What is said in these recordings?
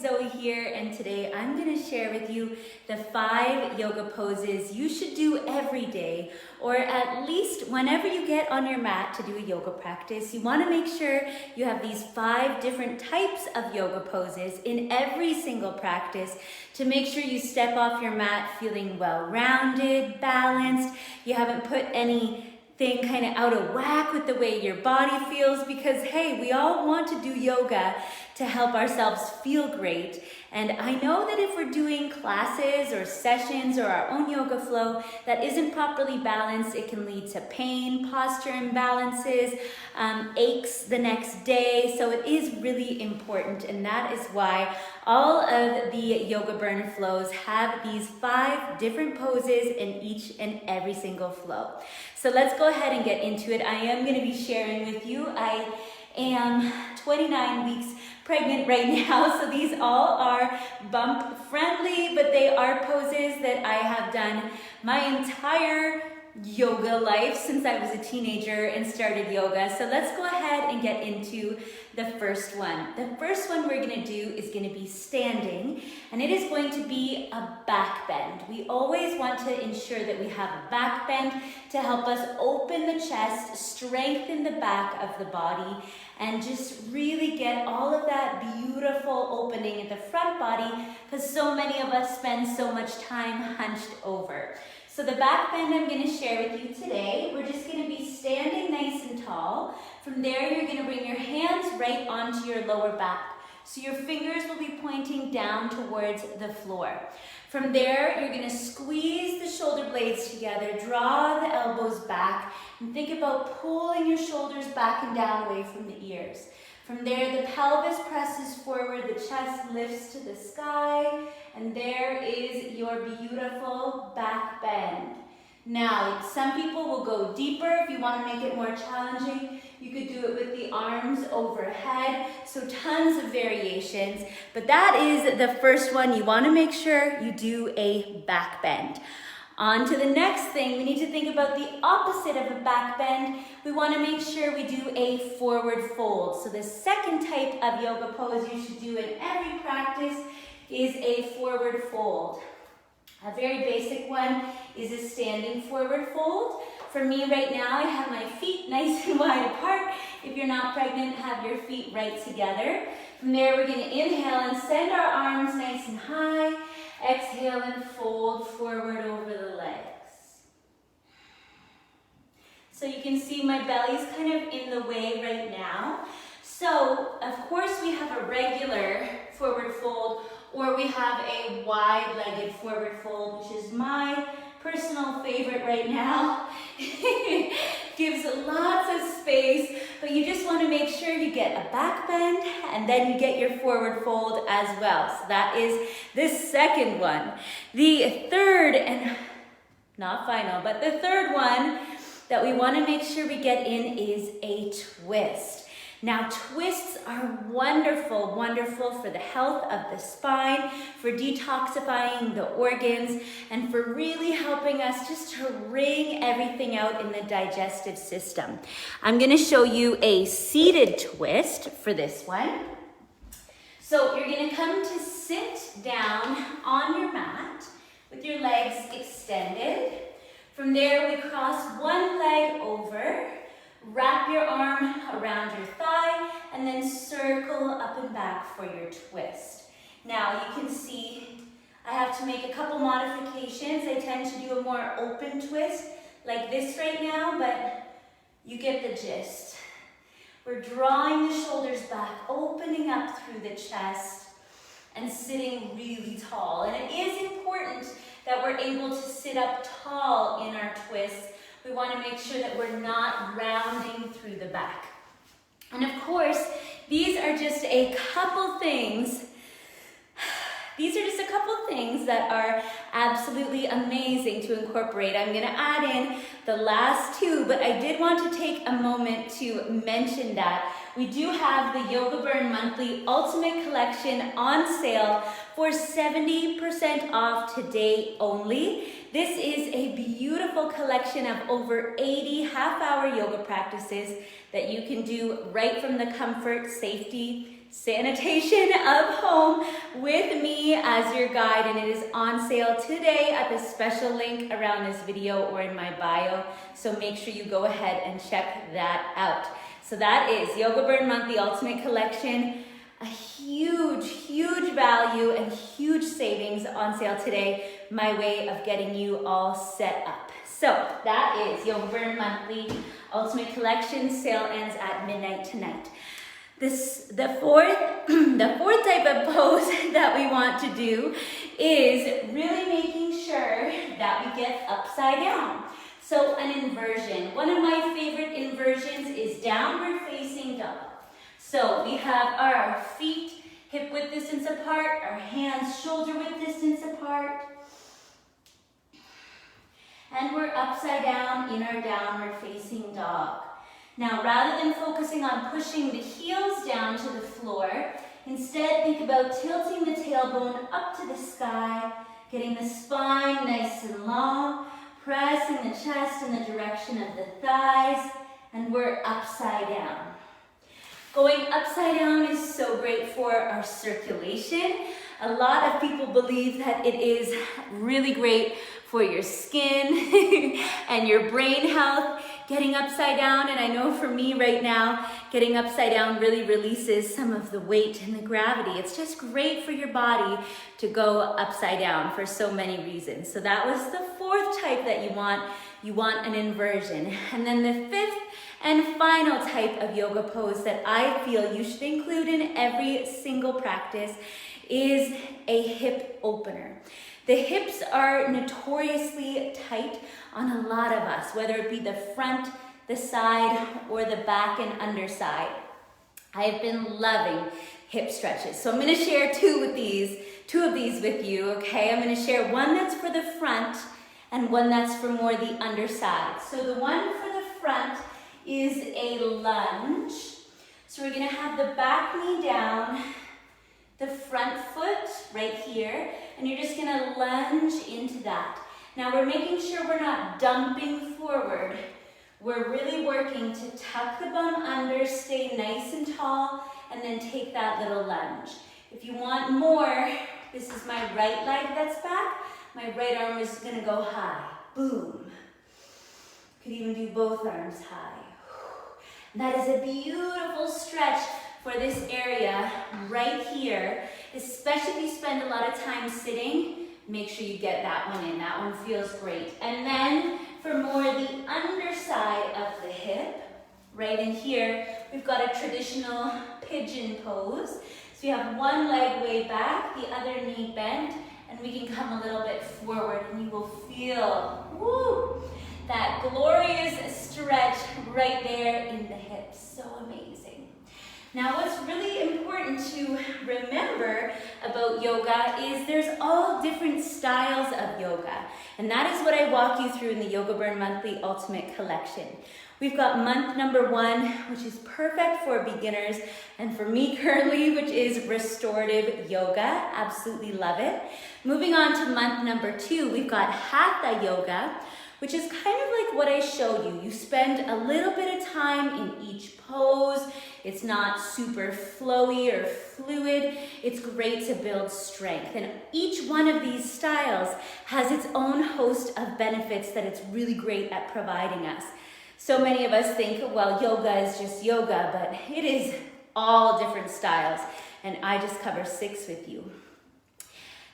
Zoe here, and today I'm going to share with you the 5 yoga poses you should do every day, or at least whenever you get on your mat to do a yoga practice. You want to make sure you have these 5 different types of yoga poses in every single practice to make sure you step off your mat feeling well-rounded, balanced. You haven't put anything kind of out of whack with the way your body feels, because hey, we all want to do yoga to help ourselves feel great. And I know that if we're doing classes or sessions or our own yoga flow that isn't properly balanced, it can lead to pain, posture imbalances, aches the next day. So it is really important, and that is why all of the Yoga Burn flows have these 5 different poses in each and every single flow. So let's go ahead and get into it. I am going to be sharing with you. I am 29 weeks pregnant right now, so these all are bump friendly, but they are poses that I have done my entire yoga life since I was a teenager and started yoga. So let's go ahead and get into the first one. The first one we're going to do is going to be standing, and it is going to be a back bend. We always want to ensure that we have a back bend to help us open the chest, strengthen the back of the body, and just really get all of that beautiful opening in the front body, because so many of us spend so much time hunched over. So the back bend I'm going to share with you today, we're just going to be standing nice and tall. From there, you're going to bring your hands right onto your lower back. So your fingers will be pointing down towards the floor. From there, you're going to squeeze the shoulder blades together, draw the elbows back, and think about pulling your shoulders back and down away from the ears. From there, the pelvis presses forward, the chest lifts to the sky, and there is your beautiful back bend. Now, some people will go deeper. If you want to make it more challenging, you could do it with the arms overhead. So tons of variations, but that is the first one. You want to make sure you do a back bend. On to the next thing, we need to think about the opposite of a back bend. We want to make sure we do a forward fold. So the second type of yoga pose you should do in every practice is a forward fold. A very basic one is a standing forward fold. For me right now, I have my feet nice and wide apart. If you're not pregnant, have your feet right together. From there, we're going to inhale and send our arms nice and high. Exhale and fold forward over the legs. So you can see my belly's kind of in the way right now. So, of course, we have a regular forward fold, or we have a wide-legged forward fold, which is my personal favorite right now. Gives lots of space, but you just want to make sure you get a back bend and then you get your forward fold as well. So that is the second one. The third, and not final, but the third one that we want to make sure we get in is a twist. Now, twists are wonderful, wonderful for the health of the spine, for detoxifying the organs, and for really helping us just to wring everything out in the digestive system. I'm going to show you a seated twist for this one. So you're going to come to sit down on your mat with your legs extended. From there, we cross one leg over. Wrap your arm around your thigh and then circle up and back for your twist. Now you can see I have to make a couple modifications. I tend to do a more open twist like this right now, but you get the gist. We're drawing the shoulders back, opening up through the chest and sitting really tall. And it is important that we're able to sit up tall in our twists. We want to make sure that we're not rounding through the back. And of course, these are just a couple things. These are just a couple things that are absolutely amazing to incorporate. I'm going to add in the last 2, but I did want to take a moment to mention that we do have the Yoga Burn Monthly Ultimate Collection on sale for 70% off today only. This is a beautiful collection of over 80 half-hour yoga practices that you can do right from the comfort, safety, sanitation of home with me as your guide, and it is on sale today at the special link around this video or in my bio, so make sure you go ahead and check that out. So that is Yoga Burn Monthly Ultimate Collection, a huge value and huge savings on sale today, my way of getting you all set up. So that is Yoga Burn Monthly Ultimate Collection. Sale ends at midnight tonight. The fourth type of pose that we want to do is really making sure that we get upside down. So an inversion. One of my favorite inversions is downward facing dog. So we have our feet hip width distance apart, our hands shoulder width distance apart, and we're upside down in our downward facing dog. Now, rather than focusing on pushing the heels down to the floor, instead think about tilting the tailbone up to the sky, getting the spine nice and long, pressing the chest in the direction of the thighs, and we're upside down. Going upside down is so great for our circulation. A lot of people believe that it is really great for your skin and your brain health, getting upside down. And I know for me right now, getting upside down really releases some of the weight and the gravity. It's just great for your body to go upside down for so many reasons. So that was the fourth type that you want. You want an inversion. And then the fifth and final type of yoga pose that I feel you should include in every single practice is a hip opener. The hips are notoriously tight on a lot of us, whether it be the front, the side, or the back and underside. I have been loving hip stretches. So I'm gonna share two of these with you, okay? I'm gonna share one that's for the front and one that's for more the underside. So the one for the front is a lunge. So we're gonna have the back knee down, the front foot right here, and you're just gonna lunge into that. Now we're making sure we're not dumping forward. We're really working to tuck the bum under, stay nice and tall, and then take that little lunge. If you want more, this is my right leg that's back. My right arm is gonna go high, boom. Could even do both arms high. And that is a beautiful stretch for this area right here, especially if you spend a lot of time sitting. Make sure you get that one in. That one feels great. And then for more the underside of the hip, right in here, we've got a traditional pigeon pose. So you have one leg way back, the other knee bent, and we can come a little bit forward and you will feel, woo, that glorious stretch right there in the hips. So amazing. Now, what's really important to remember about yoga is there's all different styles of yoga. And that is what I walk you through in the Yoga Burn Monthly Ultimate Collection. We've got month number 1, which is perfect for beginners, and for me currently, which is restorative yoga. Absolutely love it. Moving on to month number 2, we've got Hatha yoga, which is kind of like what I showed you. You spend a little bit of time in each pose. It's not super flowy or fluid. It's great to build strength. And each one of these styles has its own host of benefits that it's really great at providing us. So many of us think, well, yoga is just yoga, but it is all different styles. And I just cover 6 with you.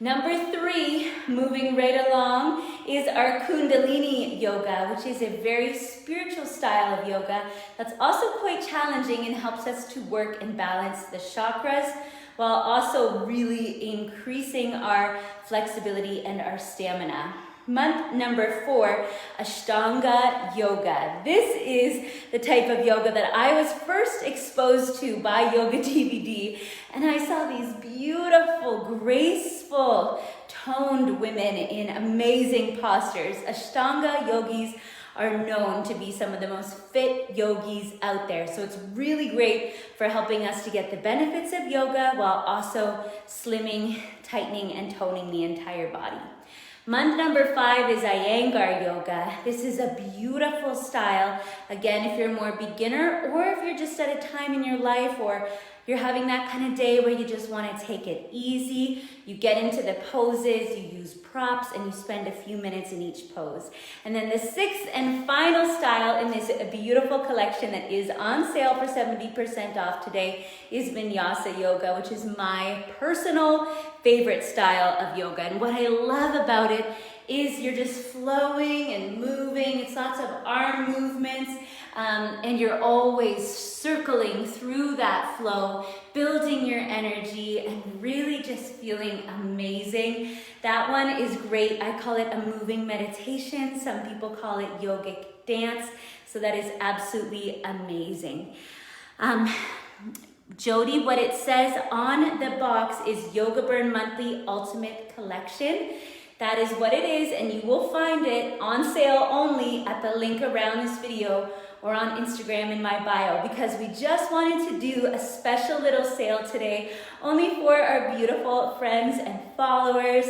Number 3, moving right along, is our Kundalini yoga, which is a very spiritual style of yoga that's also quite challenging and helps us to work and balance the chakras while also really increasing our flexibility and our stamina. Month number 4, Ashtanga yoga. This is the type of yoga that I was first exposed to by Yoga DVD, and I saw these beautiful, graceful, toned women in amazing postures. Ashtanga yogis are known to be some of the most fit yogis out there, so it's really great for helping us to get the benefits of yoga while also slimming, tightening, and toning the entire body. Month number 5 is Iyengar yoga. This is a beautiful style. Again, if you're more beginner or if you're just at a time in your life or you're having that kind of day where you just want to take it easy, you get into the poses, you use props, and you spend a few minutes in each pose. And then the sixth and final style in this beautiful collection that is on sale for 70% off today is Vinyasa Yoga, which is my personal favorite style of yoga. And what I love about it is you're just flowing and moving. It's lots of arm movements, and you're always circling through that flow, building your energy and really just feeling amazing. That one is great. I call it a moving meditation. Some people call it yogic dance. So that is absolutely amazing. Jody, what it says on the box is Yoga Burn Monthly Ultimate Collection. That is what it is, and you will find it on sale only at the link around this video or on Instagram in my bio, because we just wanted to do a special little sale today only for our beautiful friends and followers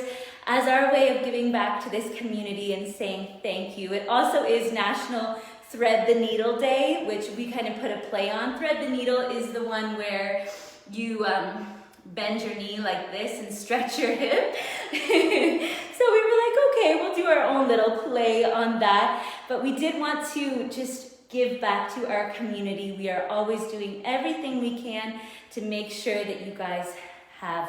as our way of giving back to this community and saying thank you. It also is National Thread the Needle Day, which we kind of put a play on. Thread the needle is the one where you bend your knee like this and stretch your hip. So we were like, okay, we'll do our own little play on that. But we did want to just give back to our community. We are always doing everything we can to make sure that you guys have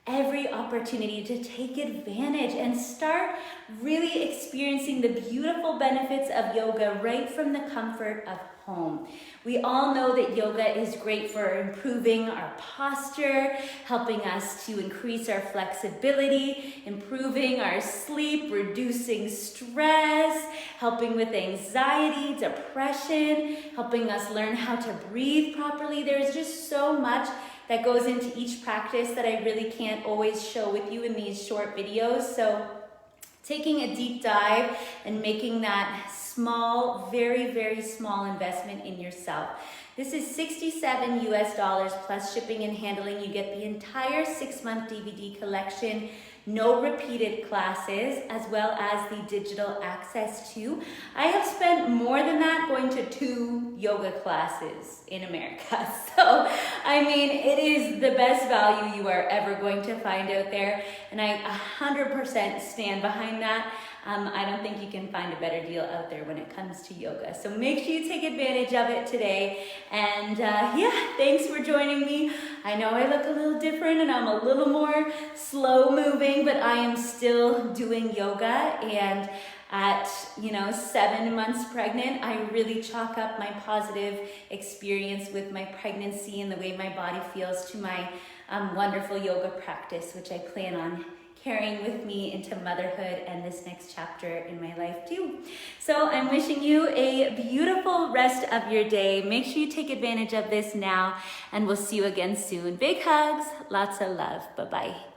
every opportunity to take advantage and start really experiencing the beautiful benefits of yoga right from the comfort of home. We all know that yoga is great for improving our posture, helping us to increase our flexibility, improving our sleep, reducing stress, helping with anxiety, depression, helping us learn how to breathe properly. There's just so much that goes into each practice that I really can't always show with you in these short videos. So taking a deep dive and making that small, very, very small investment in yourself. This is $67 US plus shipping and handling. You get the entire 6-month DVD collection, no repeated classes, as well as the digital access too. I have spent more than that going to 2 yoga classes in America. So, I mean, it is the best value you are ever going to find out there. And I 100% stand behind that. I don't think you can find a better deal out there when it comes to yoga. So make sure you take advantage of it today. And yeah, thanks for joining me. I know I look a little different and I'm a little more slow moving, but I am still doing yoga. And at 7 months pregnant, I really chalk up my positive experience with my pregnancy and the way my body feels to my wonderful yoga practice, which I plan on carrying with me into motherhood and this next chapter in my life too. So I'm wishing you a beautiful rest of your day. Make sure you take advantage of this now, and we'll see you again soon. Big hugs, lots of love. Bye-bye.